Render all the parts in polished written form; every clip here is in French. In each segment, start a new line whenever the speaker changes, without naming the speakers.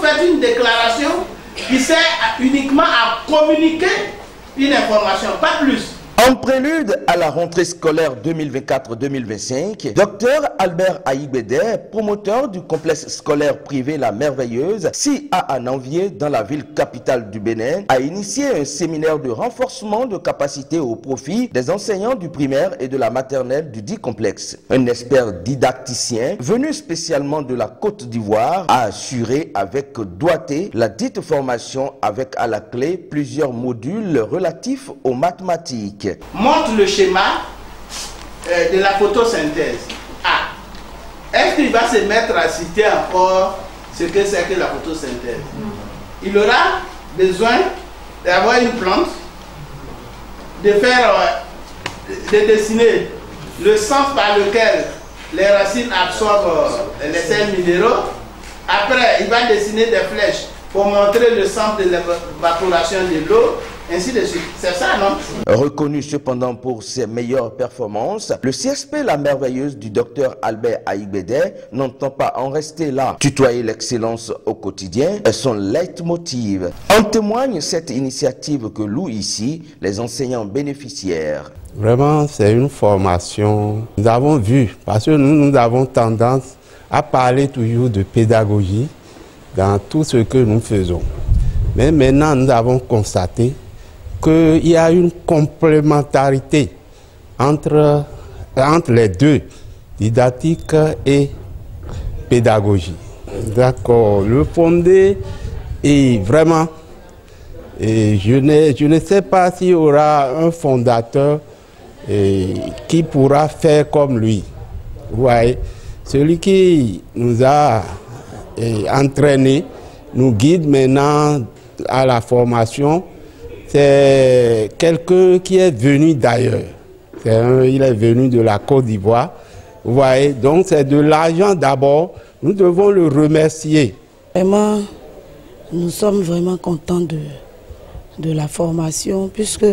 faites une déclaration qui sert uniquement à communiquer une information, pas plus.
En prélude à la rentrée scolaire 2024-2025, Dr Albert Aïgbede, promoteur du complexe scolaire privé La Merveilleuse, SIA à Nanvier, dans la ville capitale du Bénin, a initié un séminaire de renforcement de capacité au profit des enseignants du primaire et de la maternelle du dit complexe. Un expert didacticien, venu spécialement de la Côte d'Ivoire, a assuré avec doigté la dite formation avec à la clé plusieurs modules relatifs aux mathématiques.
Montre le schéma de la photosynthèse. Ah, est-ce qu'il va se mettre à citer encore ce que c'est que la photosynthèse? Il aura besoin d'avoir une plante, de faire, de dessiner le sens par lequel les racines absorbent les sels minéraux. Après, il va dessiner des flèches pour montrer le sens de l'évaporation de l'eau. Ainsi de suite. C'est ça, non?
Reconnu cependant pour ses meilleures performances, le CSP La Merveilleuse du Dr Albert Aïgbede n'entend pas en rester là. Tutoyer l'excellence au quotidien est son leitmotiv. En témoigne cette initiative que louent ici les enseignants bénéficiaires.
Vraiment, c'est une formation. Nous avons vu, parce que nous avons tendance à parler toujours de pédagogie dans tout ce que nous faisons. Mais maintenant, nous avons constaté qu'il y a une complémentarité entre les deux, didactique et pédagogie. D'accord, le fondé est vraiment, et je ne sais pas s'il y aura un fondateur qui pourra faire comme lui. Vous voyez, celui qui nous a entraînés, nous guide maintenant à la formation. C'est quelqu'un qui est venu d'ailleurs. Il est venu de la Côte d'Ivoire. Vous voyez, donc c'est de l'argent d'abord. Nous devons le remercier.
Vraiment, nous sommes vraiment contents de la formation puisque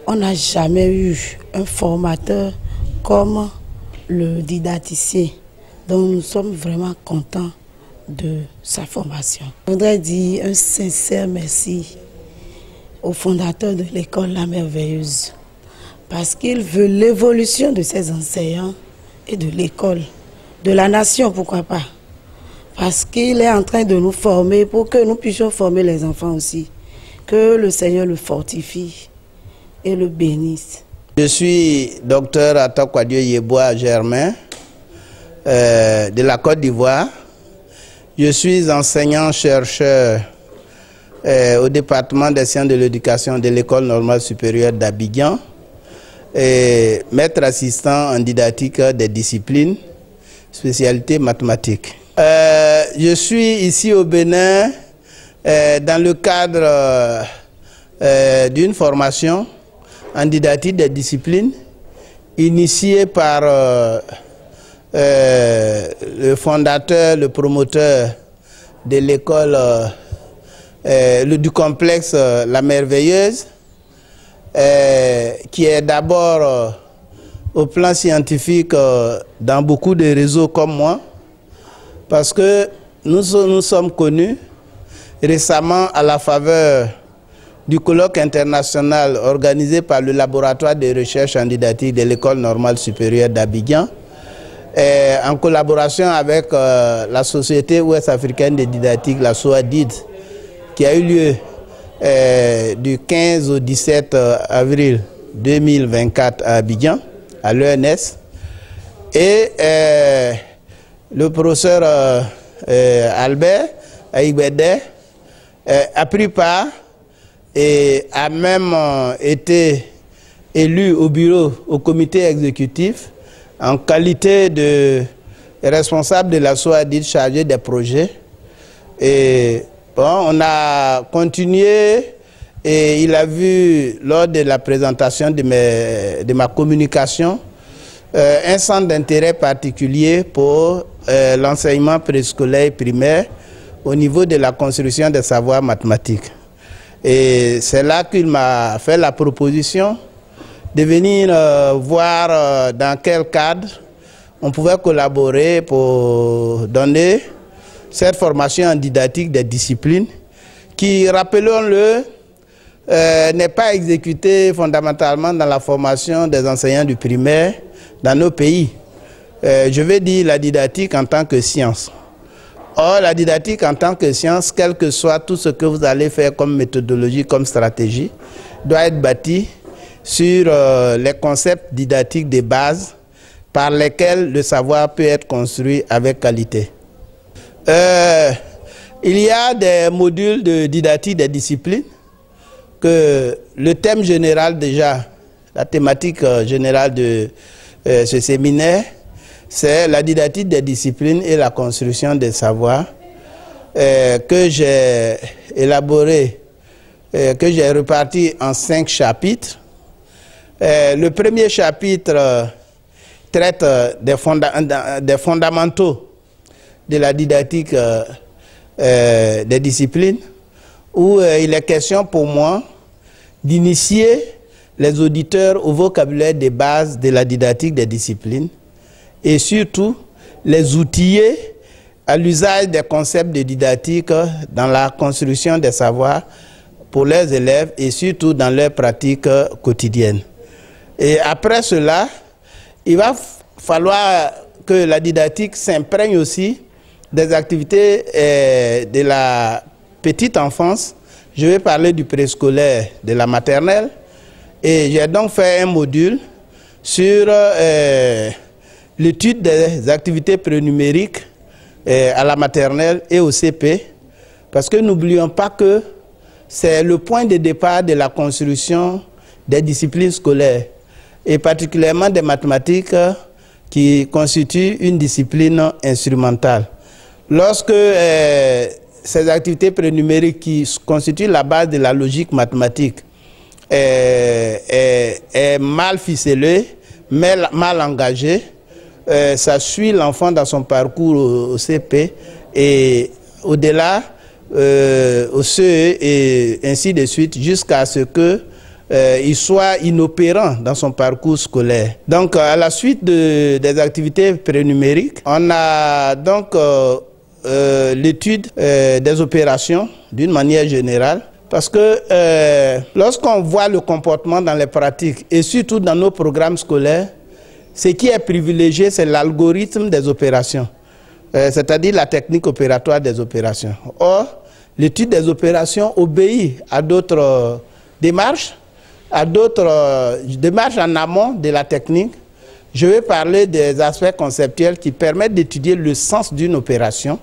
on n'a jamais eu un formateur comme le didacticien. Donc nous sommes vraiment contents de sa formation. Je voudrais dire un sincère merci au fondateur de l'école La Merveilleuse parce qu'il veut l'évolution de ses enseignants et de l'école, de la nation, pourquoi pas. Parce qu'il est en train de nous former pour que nous puissions former les enfants aussi. Que le Seigneur le fortifie et le bénisse.
Je suis docteur Atokwadio Yeboah Germain de la Côte d'Ivoire. Je suis enseignant-chercheur au département des sciences de l'éducation de l'École normale supérieure d'Abidjan et maître assistant en didactique des disciplines, spécialité mathématiques. Je suis ici au Bénin dans le cadre d'une formation en didactique des disciplines initiée par le fondateur, le promoteur de l'école du complexe La Merveilleuse, qui est d'abord au plan scientifique dans beaucoup de réseaux comme moi, parce que nous sommes connus récemment à la faveur du colloque international organisé par le laboratoire de recherche en didactique de l'École normale supérieure d'Abidjan, en collaboration avec la Société ouest-africaine de didactique, la SOADID, qui a eu lieu du 15 au 17 avril 2024 à Abidjan, à l'ENS. Et le professeur Albert Aïgbede a pris part et a même été élu au bureau, au comité exécutif, en qualité de responsable de la SOADID chargé des projets. Et bon, on a continué et il a vu lors de la présentation de ma communication un centre d'intérêt particulier pour l'enseignement préscolaire et primaire au niveau de la construction des savoirs mathématiques. Et c'est là qu'il m'a fait la proposition de venir voir dans quel cadre on pouvait collaborer pour donner cette formation en didactique des disciplines qui, rappelons-le, n'est pas exécutée fondamentalement dans la formation des enseignants du primaire dans nos pays. Je vais dire la didactique en tant que science. Or, la didactique en tant que science, quel que soit tout ce que vous allez faire comme méthodologie, comme stratégie, doit être bâtie sur les concepts didactiques de base par lesquels le savoir peut être construit avec qualité. Il y a des modules de didactique des disciplines que le thème général déjà, la thématique générale de ce séminaire, c'est la didactique des disciplines et la construction des savoirs que j'ai élaboré, que j'ai reparti en 5 chapitres. Le premier chapitre traite des fondamentaux de la didactique des disciplines, où il est question pour moi d'initier les auditeurs au vocabulaire des bases de la didactique des disciplines et surtout les outiller à l'usage des concepts de didactique dans la construction des savoirs pour leurs élèves et surtout dans leur pratique quotidienne. Et après cela, il va falloir que la didactique s'imprègne aussi des activités de la petite enfance. Je vais parler du préscolaire, de la maternelle, et j'ai donc fait un module sur l'étude des activités prénumériques à la maternelle et au CP, parce que n'oublions pas que c'est le point de départ de la construction des disciplines scolaires, et particulièrement des mathématiques qui constituent une discipline instrumentale. Lorsque ces activités prénumériques qui constituent la base de la logique mathématique est mal ficelée, mal engagée, ça suit l'enfant dans son parcours au CP et au-delà, au CE et ainsi de suite, jusqu'à ce que il soit inopérant dans son parcours scolaire. Donc, à la suite des activités prénumériques, on a donc l'étude des opérations d'une manière générale, parce que lorsqu'on voit le comportement dans les pratiques et surtout dans nos programmes scolaires, ce qui est privilégié, c'est l'algorithme des opérations, c'est-à-dire la technique opératoire des opérations. Or, l'étude des opérations obéit à d'autres démarches, en amont de la technique. Je vais parler des aspects conceptuels qui permettent d'étudier le sens d'une opération,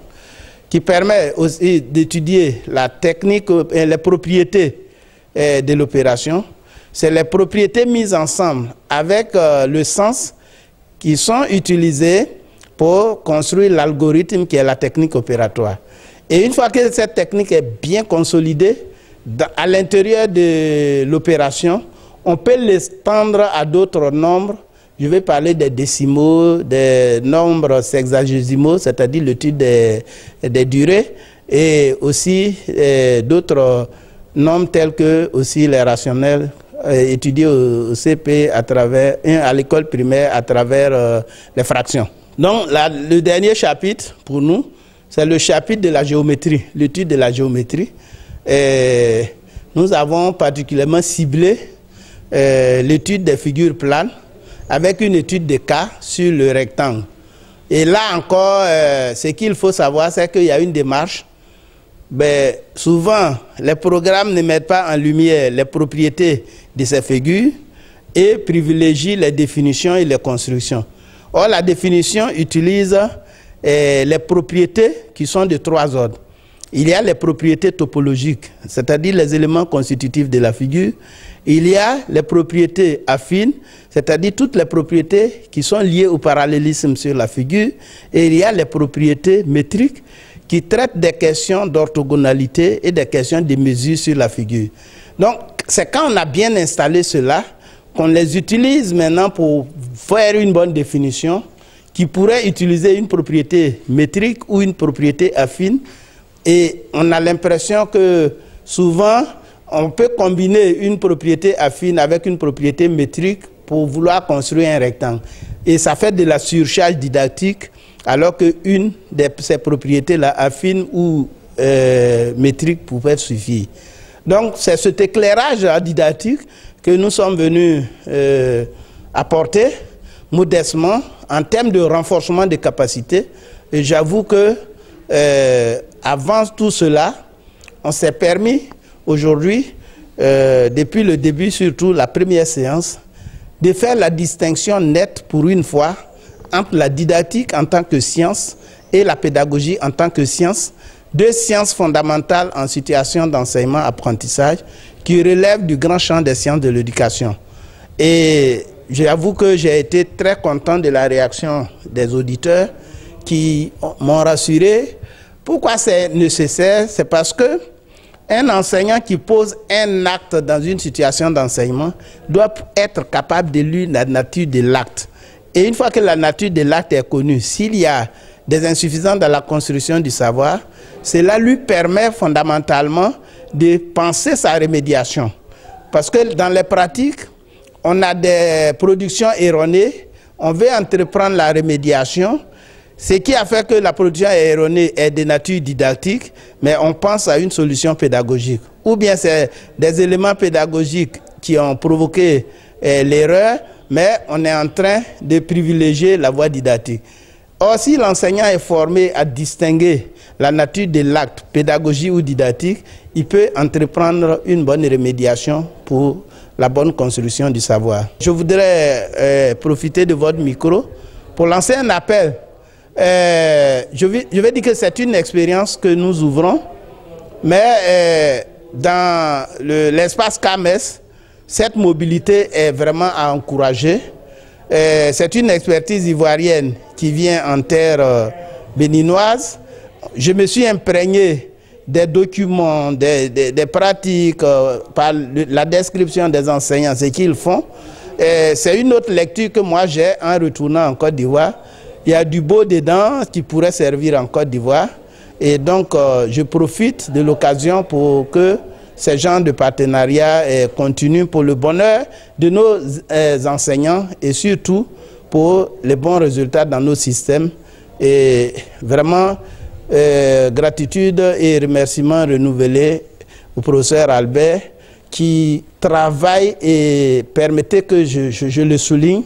qui permet aussi d'étudier la technique et les propriétés de l'opération. C'est les propriétés mises ensemble avec le sens qui sont utilisées pour construire l'algorithme qui est la technique opératoire. Et une fois que cette technique est bien consolidée, à l'intérieur de l'opération, on peut l'étendre à d'autres nombres. Je vais parler des décimaux, des nombres sexagésimaux, c'est-à-dire l'étude des durées, et aussi d'autres nombres tels que aussi les rationnels étudiés au CP à l'école primaire à travers les fractions. Donc le dernier chapitre pour nous, c'est le chapitre de la géométrie, l'étude de la géométrie. Et nous avons particulièrement ciblé l'étude des figures planes avec une étude de cas sur le rectangle. Et là encore, ce qu'il faut savoir, c'est qu'il y a une démarche. Souvent, les programmes ne mettent pas en lumière les propriétés de ces figures et privilégient les définitions et les constructions. Or, la définition utilise les propriétés qui sont de 3 ordres. Il y a les propriétés topologiques, c'est-à-dire les éléments constitutifs de la figure. Il y a les propriétés affines, c'est-à-dire toutes les propriétés qui sont liées au parallélisme sur la figure. Et il y a les propriétés métriques qui traitent des questions d'orthogonalité et des questions de mesure sur la figure. Donc, c'est quand on a bien installé cela qu'on les utilise maintenant pour faire une bonne définition qui pourrait utiliser une propriété métrique ou une propriété affine. Et on a l'impression que souvent, on peut combiner une propriété affine avec une propriété métrique pour vouloir construire un rectangle. Et ça fait de la surcharge didactique alors qu'une de ces propriétés-là, affine ou métrique, pouvait suffire. Donc c'est cet éclairage didactique que nous sommes venus apporter modestement en termes de renforcement des capacités. Et j'avoue que avant tout cela, on s'est permis aujourd'hui, depuis le début, surtout la première séance, de faire la distinction nette pour une fois entre la didactique en tant que science et la pédagogie en tant que science, deux sciences fondamentales en situation d'enseignement-apprentissage qui relèvent du grand champ des sciences de l'éducation. Et j'avoue que j'ai été très content de la réaction des auditeurs qui m'ont rassuré. Pourquoi c'est nécessaire? C'est parce que un enseignant qui pose un acte dans une situation d'enseignement doit être capable de lire la nature de l'acte. Et une fois que la nature de l'acte est connue, s'il y a des insuffisances dans la construction du savoir, cela lui permet fondamentalement de penser sa remédiation. Parce que dans les pratiques, on a des productions erronées, on veut entreprendre la remédiation. Ce qui a fait que la production erronée est de nature didactique, mais on pense à une solution pédagogique. Ou bien c'est des éléments pédagogiques qui ont provoqué l'erreur, mais on est en train de privilégier la voie didactique. Or, si l'enseignant est formé à distinguer la nature de l'acte, pédagogie ou didactique, il peut entreprendre une bonne remédiation pour la bonne construction du savoir. Je voudrais profiter de votre micro pour lancer un appel. Je vais dire que c'est une expérience que nous ouvrons, mais dans l'espace CAMES, cette mobilité est vraiment à encourager. C'est une expertise ivoirienne qui vient en terre béninoise. Je me suis imprégné des documents, des pratiques, par la description des enseignants, ce qu'ils font. C'est une autre lecture que moi j'ai en retournant en Côte d'Ivoire. Il y a du beau dedans qui pourrait servir en Côte d'Ivoire. Et donc, je profite de l'occasion pour que ces genres de partenariats continuent pour le bonheur de nos enseignants et surtout pour les bons résultats dans nos systèmes. Et vraiment, gratitude et remerciements renouvelés au professeur Albert qui travaille et permettez que je le souligne.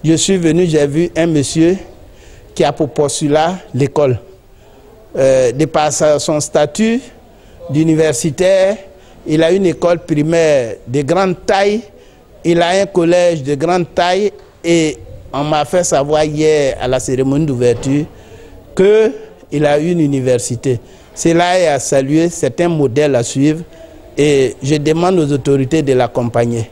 Je suis venu, j'ai vu un monsieur qui a pour postulat l'école. De par son statut d'universitaire, il a une école primaire de grande taille, il a un collège de grande taille et on m'a fait savoir hier à la cérémonie d'ouverture qu'il a une université. Cela est à saluer, c'est un modèle à suivre et je demande aux autorités de l'accompagner.